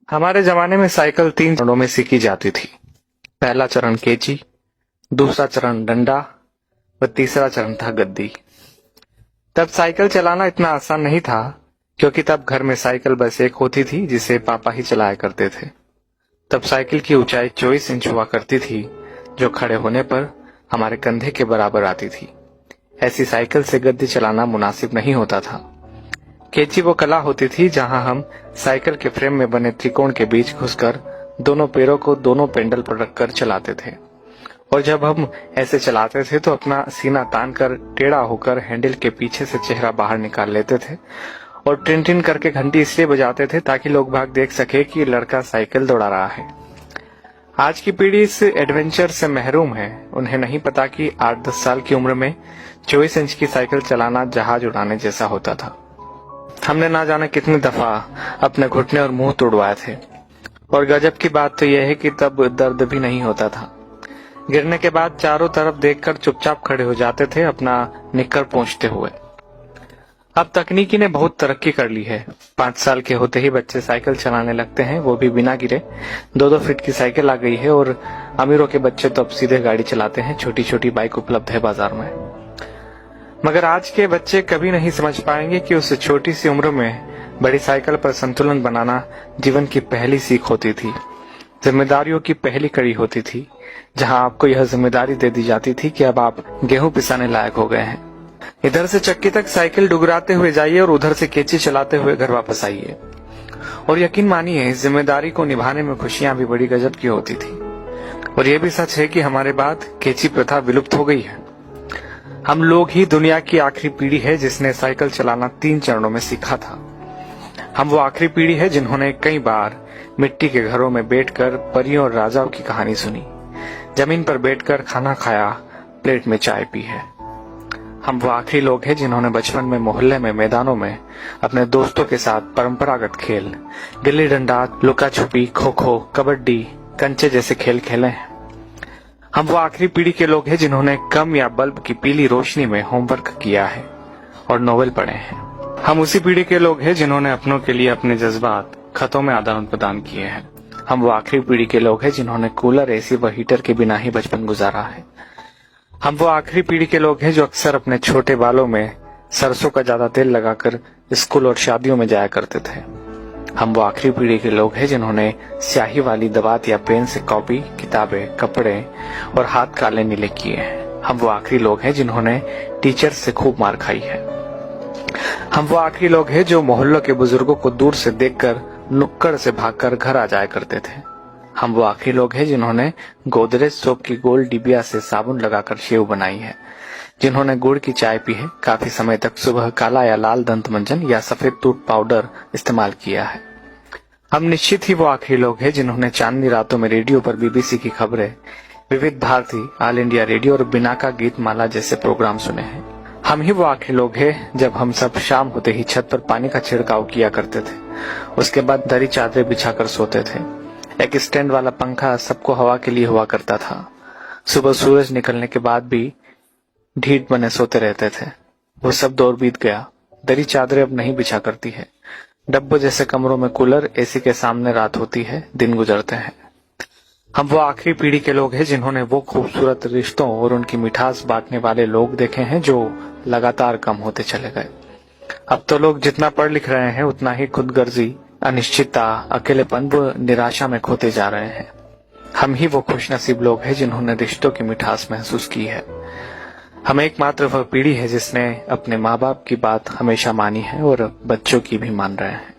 हमारे जमाने में साइकिल 3 चरणों में सीखी जाती थी। पहला चरण केची, दूसरा चरण डंडा व तीसरा चरण था गद्दी। तब साइकिल चलाना इतना आसान नहीं था, क्योंकि तब घर में साइकिल बस एक होती थी जिसे पापा ही चलाया करते थे। तब साइकिल की ऊंचाई 24 इंच हुआ करती थी, जो खड़े होने पर हमारे कंधे के बराबर आती थी। ऐसी साइकिल से गद्दी चलाना मुनासिब नहीं होता था। केची वो कला होती थी जहां हम साइकिल के फ्रेम में बने त्रिकोण के बीच घुसकर दोनों पैरों को दोनों पेंडल पर रखकर चलाते थे, और जब हम ऐसे चलाते थे तो अपना सीना तान कर टेढ़ा होकर हैंडल के पीछे से चेहरा बाहर निकाल लेते थे और टिन टिन करके घंटी इसलिए बजाते थे ताकि लोग भाग देख सके कि लड़का साइकिल दौड़ा रहा है। आज की पीढ़ी इस एडवेंचर से महरूम है। उन्हें नहीं पता कि 8-10 साल की उम्र में 24 इंच की साइकिल चलाना जहाज उड़ाने जैसा होता था। हमने ना जाने कितनी दफा अपने घुटने और मुंह तोड़वाए थे, और गजब की बात तो यह है कि तब दर्द भी नहीं होता था। गिरने के बाद चारों तरफ देखकर चुपचाप खड़े हो जाते थे, अपना निक्कर पोंछते हुए। अब तकनीकी ने बहुत तरक्की कर ली है। 5 साल के होते ही बच्चे साइकिल चलाने लगते हैं, वो भी बिना गिरे। 2-2 फीट की साइकिल आ गई है, और अमीरों के बच्चे तो अब सीधे गाड़ी चलाते हैं। छोटी छोटी बाइक उपलब्ध है बाजार में। मगर आज के बच्चे कभी नहीं समझ पाएंगे कि उस छोटी सी उम्र में बड़ी साइकिल पर संतुलन बनाना जीवन की पहली सीख होती थी, जिम्मेदारियों की पहली कड़ी होती थी, जहां आपको यह जिम्मेदारी दे दी जाती थी कि अब आप गेहूं पिसाने लायक हो गए हैं। इधर से चक्की तक साइकिल डुगराते हुए जाइए और उधर से केची चलाते हुए घर वापस आइए। और यकीन मानिए, इस जिम्मेदारी को निभाने में खुशियां भी बड़ी गजब की होती थी। और यह भी सच है कि हमारे बाद केची प्रथा विलुप्त हो गई है। हम लोग ही दुनिया की आखिरी पीढ़ी है जिसने साइकिल चलाना 3 चरणों में सीखा था। हम वो आखिरी पीढ़ी है जिन्होंने कई बार मिट्टी के घरों में बैठकर परियों और राजाओं की कहानी सुनी, जमीन पर बैठकर खाना खाया, प्लेट में चाय पी है। हम वो आखिरी लोग हैं जिन्होंने बचपन में मोहल्ले में मैदानों में अपने दोस्तों के साथ परंपरागत खेल, गिल्ली डंडा, लुका छुपी, खो खो, कबड्डी, कंचे जैसे खेल खेले हैं। हम वो आखिरी पीढ़ी के लोग हैं जिन्होंने कम या बल्ब की पीली रोशनी में होमवर्क किया है और नोवेल पढ़े हैं। हम उसी पीढ़ी के लोग हैं जिन्होंने अपनों के लिए अपने जज्बात खतों में आदान प्रदान किए हैं। हम वो आखिरी पीढ़ी के लोग हैं जिन्होंने कूलर, एसी व हीटर के बिना ही बचपन गुजारा है। हम वो आखिरी पीढ़ी के लोग हैं जो अक्सर अपने छोटे बालों में सरसों का ज्यादा तेल लगाकर स्कूल और शादियों में जाया करते थे। हम वो आखिरी पीढ़ी के लोग हैं जिन्होंने स्याही वाली दवात या पेन से कॉपी, किताबें, कपड़े और हाथ काले नीले किए हैं। हम वो आखिरी लोग हैं जिन्होंने टीचर से खूब मार खाई है। हम वो आखिरी लोग हैं जो मोहल्लों के बुजुर्गों को दूर से देखकर नुक्कड़ से भागकर घर आ जाया करते थे। हम वो आखिरी लोग हैं जिन्होंने गोदरेज सोप की गोल डिबिया से साबुन लगाकर शेव बनाई है, जिन्होंने गुड़ की चाय पी है, काफी समय तक सुबह काला या लाल दंत मंजन या सफेद टूथ पाउडर इस्तेमाल किया है। हम निश्चित ही वो आखिरी लोग हैं जिन्होंने चांदनी रातों में रेडियो पर बीबीसी की खबरें, विविध भारती, ऑल इंडिया रेडियो और बिनाका गीत माला जैसे प्रोग्राम सुने हैं। हम ही वो आखिरी लोग हैं जब हम सब शाम होते ही छत पर पानी का छिड़काव किया करते थे। उसके बाद दरी चादरें बिछाकर सोते थे। एक स्टैंड वाला पंखा सबको हवा के लिए हुआ करता था। सुबह सूरज निकलने के बाद भी ढीठ बने सोते रहते थे। वो सब दौर बीत गया। दरी चादरें अब नहीं बिछा करती है। डब्बों जैसे कमरों में कूलर, एसी के सामने रात होती है, दिन गुजरते हैं। हम वो आखिरी पीढ़ी के लोग हैं जिन्होंने वो खूबसूरत रिश्तों और उनकी मिठास बांटने वाले लोग देखे हैं जो लगातार कम होते चले गए। अब तो लोग जितना पढ़ लिख रहे हैं उतना ही खुदगर्जी, अनिश्चितता, अकेलेपन व निराशा में खोते जा रहे हैं। हम ही वो खुशनसीब लोग हैं जिन्होंने रिश्तों की मिठास महसूस की है। हम एकमात्र वह पीढ़ी है जिसने अपने माँ बाप की बात हमेशा मानी है और बच्चों की भी मान रहे हैं।